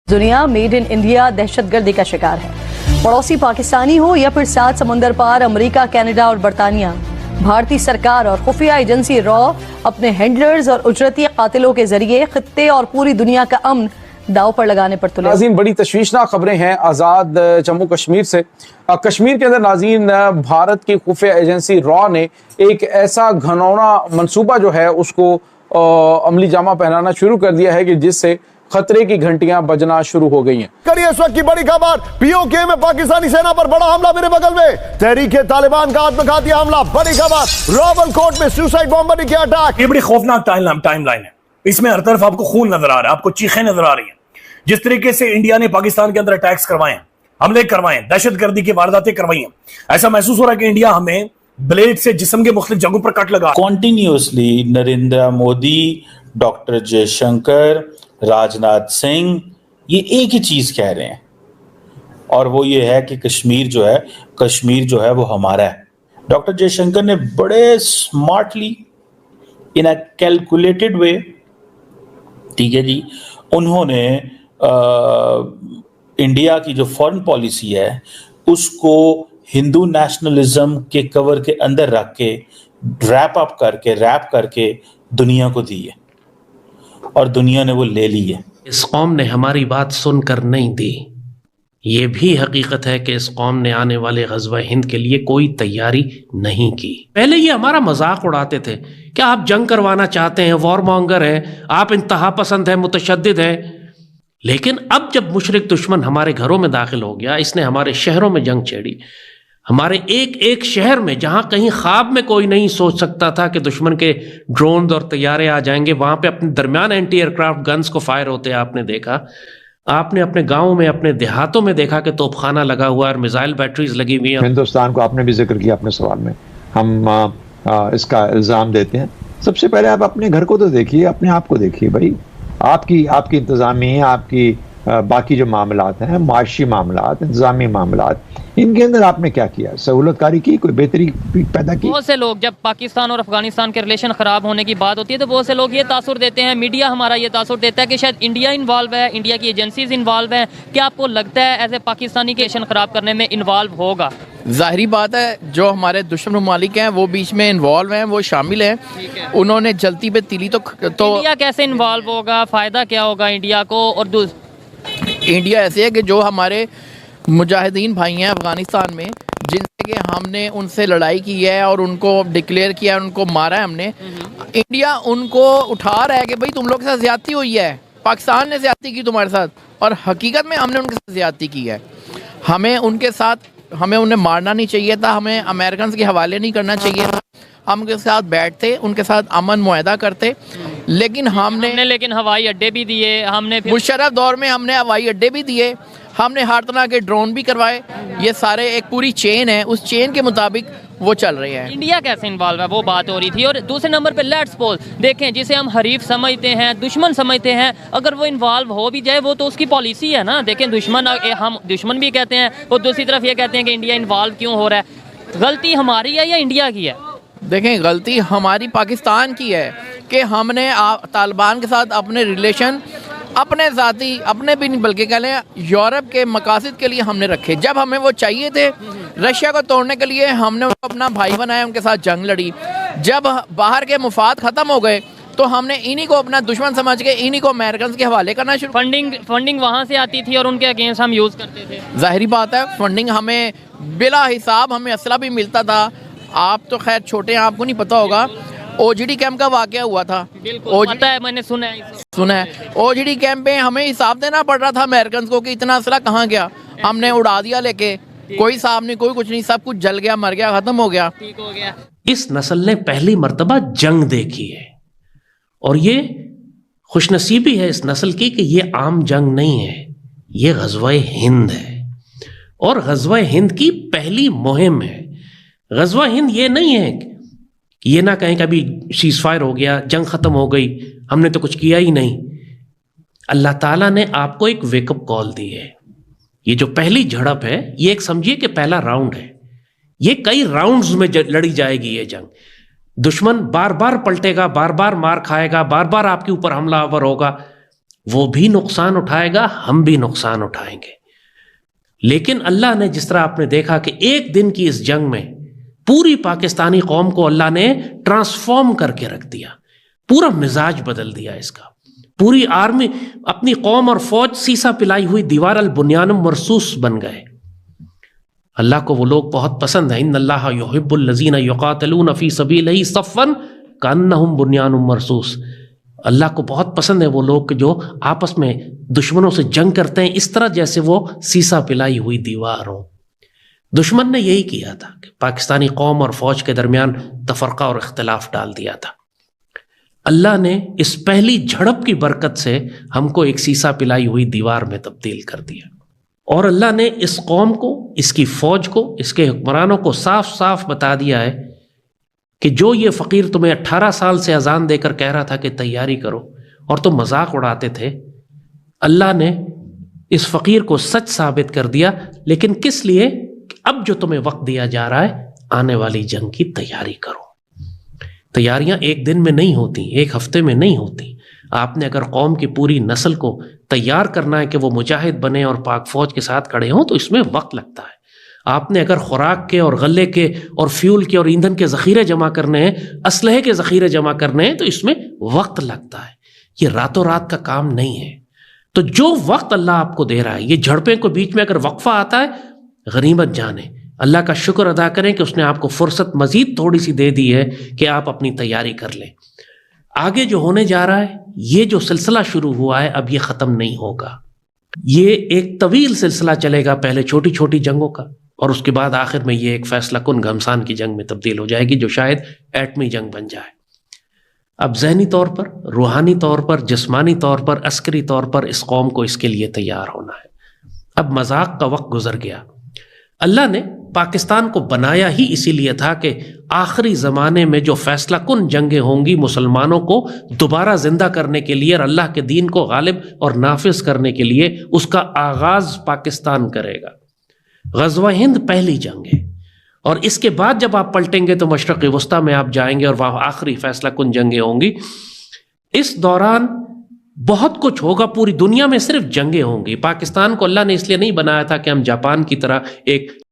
दुनिया made in India दहशतगर्दी का शिकार है। पड़ोसी पाकिस्तानी हो या फिर सात समुंदर पार अमेरिका, कनाडा और बरतानिया, भारतीय सरकार और खुफिया एजेंसी रॉ अपने हैंडलर्स और उजरती कातिलों के जरिए खित्ते और पूरी दुनिया का अमन दाव पर लगाने पर तुले। नाज़रीन, बड़ी तशवीशनाक खबरें हैं आज़ाद जम्मू कश्मीर से। कश्मीर के अंदर नाज़रीन, भारत की खुफिया एजेंसी रॉ ने एक ऐसा घनौना मंसूबा जो है उसको अमली जामा पहनाना शुरू कर दिया है कि जिससे खतरे की घंटियां बजना शुरू हो गई हैं। करिए इस वक्त की बड़ी खबर, पीओके में पाकिस्तानी सेना पर बड़ा हमला। मेरे बगल में तहरीक तालिबान का आत्मघाती हमला। बड़ी खबर, रावलकोट में सुसाइड बॉम्बर किया अटैक। ये बड़ी खौफनाक टाइमलाइन है। इसमें हर तरफ आपको खून नजर आ रहा है, आपको चीखें नजर आ रही हैं। जिस तरीके से इंडिया ने पाकिस्तान के अंदर अटैक्स करवाए, हमले करवाए, दहशतगर्दी की वारदातें करवाई हैं, ऐसा महसूस हो रहा है कि इंडिया हमें ब्लेड से जिस्म के मुख्तलिफ जगहों पर कट लगा। कॉन्टिन्यूसली नरेंद्र मोदी, डॉक्टर जयशंकर, राजनाथ सिंह ये एक ही चीज कह रहे हैं, और वो ये है कि कश्मीर जो है वो हमारा है। डॉक्टर जयशंकर ने बड़े smartly in a calculated way, ठीक है जी, उन्होंने इंडिया की जो फॉरेन पॉलिसी है उसको हिंदू नेशनलिज्म के कवर के अंदर रख के रैप करके दुनिया को दी है, और दुनिया ने वो ले ली है। इस कौम ने हमारी बात सुनकर नहीं दी। ये भी हकीकत है कि इस कौम ने आने वाले ग़ज़वा हिंद के लिए कोई तैयारी नहीं की। पहले ये हमारा मजाक उड़ाते थे, क्या आप जंग करवाना चाहते हैं, वॉर मॉन्गर हैं, आप इंतहा पसंद हैं, मुतशद्दिद हैं। लेकिन अब जब मुशरिक दुश्मन हमारे घरों में दाखिल हो गया, इसने हमारे शहरों में जंग छेड़ी, हमारे एक एक शहर में जहां कहीं ख्वाब में कोई नहीं सोच सकता था कि दुश्मन के ड्रोन और तैयारे आ जाएंगे, वहां पे अपने दरमियान एंटी एयरक्राफ्ट गन्स को फायर होते आपने देखा। आपने अपने गाँव में, अपने देहातों में देखा कि तोपखाना लगा हुआ और मिसाइल बैटरीज लगी हुई हैं। हिंदुस्तान को आपने भी जिक्र किया अपने सवाल में, हम इसका इल्ज़ाम देते हैं। सबसे पहले आप अपने घर को तो देखिए, अपने आप को देखिए भाई। आपकी इंतज़ामिया, आपकी बाकी जो मामलात हैं, माशी मामलात, इंतज़ामी मामलात, इनके अंदर आपने क्या किया? सहूलतकारी की, कोई बेहतरी पैदा की? बहुत से लोग, जब पाकिस्तान और अफगानिस्तान के रिलेशन ख़राब होने की बात होती है तो बहुत से लोग ये तासुर देते हैं, मीडिया हमारा ये तासुर देता है कि शायद इंडिया इन्वॉल्व है, इंडिया की एजेंसीज इन्वॉल्व हैं। क्या आपको लगता है ऐसे पाकिस्तानी के रिलेशन ख़राब करने में इन्वॉल्व होगा? ज़ाहिरी बात है, जो हमारे दुश्मन ममालिक हैं वो बीच में इन्वॉल्व हैं, वो शामिल हैं। उन्होंने जलती पे तिली तो इंडिया कैसे इन्वॉल्व होगा? फ़ायदा क्या होगा इंडिया को? और इंडिया ऐसे है कि जो हमारे मुजाहिदीन भाई हैं अफ़गानिस्तान में, जिनसे कि हमने उनसे लड़ाई की है और उनको डिक्लेयर किया है, उनको मारा है हमने, इंडिया उनको उठा रहा है कि भाई तुम लोग के साथ ज़्यादती हुई है, पाकिस्तान ने ज़्यादती की तुम्हारे साथ, और हकीकत में हमने उनके साथ ज़्यादती की है। हमें उन्हें मारना नहीं चाहिए था, हमें अमेरिकन के हवाले नहीं करना चाहिए था, हम उनके साथ बैठते, उनके साथ अमन मुआहदा करते, लेकिन हमने हवाई अड्डे भी दिए, हमने मुशर्रफ दौर में हमने हवाई अड्डे भी दिए, हमने हर तरह के ड्रोन भी करवाए। ये सारे एक पूरी चेन है, उस चेन के मुताबिक वो चल रहे हैं। इंडिया कैसे इन्वॉल्व है वो बात हो रही थी। और दूसरे नंबर पे लेट्स सपोज देखें, जिसे हम हरीफ समझते हैं, दुश्मन समझते हैं, अगर वो इन्वॉल्व हो भी जाए वो तो उसकी पॉलिसी है ना। देखें, हम दुश्मन भी कहते हैं और दूसरी तरफ ये कहते हैं कि इंडिया इन्वॉल्व क्यों हो रहा है। गलती हमारी है या इंडिया की है? देखें, गलती हमारी पाकिस्तान की है कि हमने तालिबान के साथ अपने रिलेशन अपने ज़ाती, अपने भी नहीं बल्कि कह लें यूरोप के मकासद के लिए हमने रखे। जब हमें वो चाहिए थे रशिया को तोड़ने के लिए, हमने उनको अपना भाई बनाया, उनके साथ जंग लड़ी। जब बाहर के मुफाद ख़त्म हो गए तो हमने इन्हीं को अपना दुश्मन समझ के इन्हीं को अमेरिकन के हवाले करना शुरू। फंडिंग वहाँ से आती थी और उनके अगेंस्ट हम यूज़ करते थे। ज़ाहिरी बात है, फंडिंग हमें बिला हिसाब हमें असला भी मिलता था। आप तो खैर छोटे हैं, आपको नहीं पता होगा, ओजीडी कैंप का वाकया हुआ था। पता है, मैंने सुना है। ओजीडी कैंप में हमें हिसाब देना पड़ रहा था अमेरिकन को कि इतना असला कहाँ गया, हमने उड़ा दिया लेके, कोई हिसाब नहीं, कोई कुछ नहीं, सब कुछ जल गया, मर गया, खत्म हो गया, ठीक हो गया। इस नस्ल ने पहली मर्तबा जंग देखी है, और ये खुशनसीबी है इस नस्ल की कि ये आम जंग नहीं है, ये ग़ज़वा-ए हिंद है, और ग़ज़वा-ए हिंद की पहली मुहिम है। ग़ज़वा हिंद ये नहीं है कि ये ना कहें कि अभी सीज़ फायर हो गया, जंग ख़त्म हो गई, हमने तो कुछ किया ही नहीं। अल्लाह ताला ने आपको एक वेकअप कॉल दी है। ये जो पहली झड़प है, ये एक समझिए कि पहला राउंड है। ये कई राउंड्स में लड़ी जाएगी ये जंग। दुश्मन बार बार पलटेगा, बार बार मार खाएगा, बार बार आपके ऊपर हमलावर होगा। وہ بھی نقصان اٹھائے گا، ہم بھی نقصان اٹھائیں گے. لیکن اللہ نے جس طرح آپ نے دیکھا کہ ایک دن کی اس جنگ میں پوری پاکستانی قوم کو اللہ نے ٹرانسفارم کر کے رکھ دیا، پورا مزاج بدل دیا اس کا. پوری آرمی، اپنی قوم اور فوج سیسا پلائی ہوئی دیوار البنیان مرصوص بن گئے. اللہ کو وہ لوگ بہت پسند ہیں. ان اللہ یحب الذین یقاتلون فی سبیلہ صفا کانہم بنیان مرصوص. اللہ کو بہت پسند ہے وہ لوگ جو آپس میں دشمنوں سے جنگ کرتے ہیں اس طرح جیسے وہ سیسا پلائی ہوئی دیوار ہو. دشمن نے یہی کیا تھا کہ پاکستانی قوم اور فوج کے درمیان تفرقہ اور اختلاف ڈال دیا تھا. اللہ نے اس پہلی جھڑپ کی برکت سے ہم کو ایک سیسا پلائی ہوئی دیوار میں تبدیل کر دیا. اور اللہ نے اس قوم کو، اس کی فوج کو، اس کے حکمرانوں کو صاف صاف بتا دیا ہے کہ جو یہ فقیر تمہیں 18 سال سے اذان دے کر کہہ رہا تھا کہ تیاری کرو اور تم مذاق اڑاتے تھے، اللہ نے اس فقیر کو سچ ثابت کر دیا. لیکن کس لیے؟ اب جو تمہیں وقت دیا جا رہا ہے آنے والی جنگ کی تیاری کرو. تیاریاں ایک دن میں نہیں ہوتی، ایک ہفتے میں نہیں ہوتی. آپ نے اگر قوم کی پوری نسل کو تیار کرنا ہے کہ وہ مجاہد بنے اور پاک فوج کے ساتھ کھڑے ہوں تو اس میں وقت لگتا ہے. آپ نے اگر خوراک کے اور غلے کے اور فیول کے اور ایندھن کے ذخیرے جمع کرنے ہیں، اسلحے کے ذخیرے جمع کرنے ہیں تو اس میں وقت لگتا ہے. یہ راتوں رات کا کام نہیں ہے. تو جو وقت اللہ آپ کو دے رہا ہے، یہ جھڑپیں کو بیچ میں اگر وقفہ آتا ہے، غنیمت جانیں، اللہ کا شکر ادا کریں کہ اس نے آپ کو فرصت مزید تھوڑی سی دے دی ہے کہ آپ اپنی تیاری کر لیں. آگے جو ہونے جا رہا ہے، یہ جو سلسلہ شروع ہوا ہے اب یہ ختم نہیں ہوگا. یہ ایک طویل سلسلہ چلے گا، پہلے چھوٹی چھوٹی جنگوں کا اور اس کے بعد آخر میں یہ ایک فیصلہ کن گھمسان کی جنگ میں تبدیل ہو جائے گی جو شاید ایٹمی جنگ بن جائے. اب ذہنی طور پر، روحانی طور پر، جسمانی طور پر، عسکری طور پر اس قوم کو اس کے لیے تیار ہونا ہے. اب مذاق کا وقت گزر گیا. اللہ نے پاکستان کو بنایا ہی اسی لیے تھا کہ آخری زمانے میں جو فیصلہ کن جنگیں ہوں گی مسلمانوں کو دوبارہ زندہ کرنے کے لیے اور اللہ کے دین کو غالب اور نافذ کرنے کے لیے اس کا آغاز پاکستان کرے گا. غزوہ ہند پہلی جنگ ہے اور اس کے بعد جب آپ پلٹیں گے تو مشرق وسطیٰ میں آپ جائیں گے اور وہاں آخری فیصلہ کن جنگیں ہوں گی. اس دوران بہت کچھ ہوگا، پوری دنیا میں صرف جنگیں ہوں گی. پاکستان کو اللہ نے اس لیے نہیں بنایا تھا کہ ہم جاپان کی طرح ایک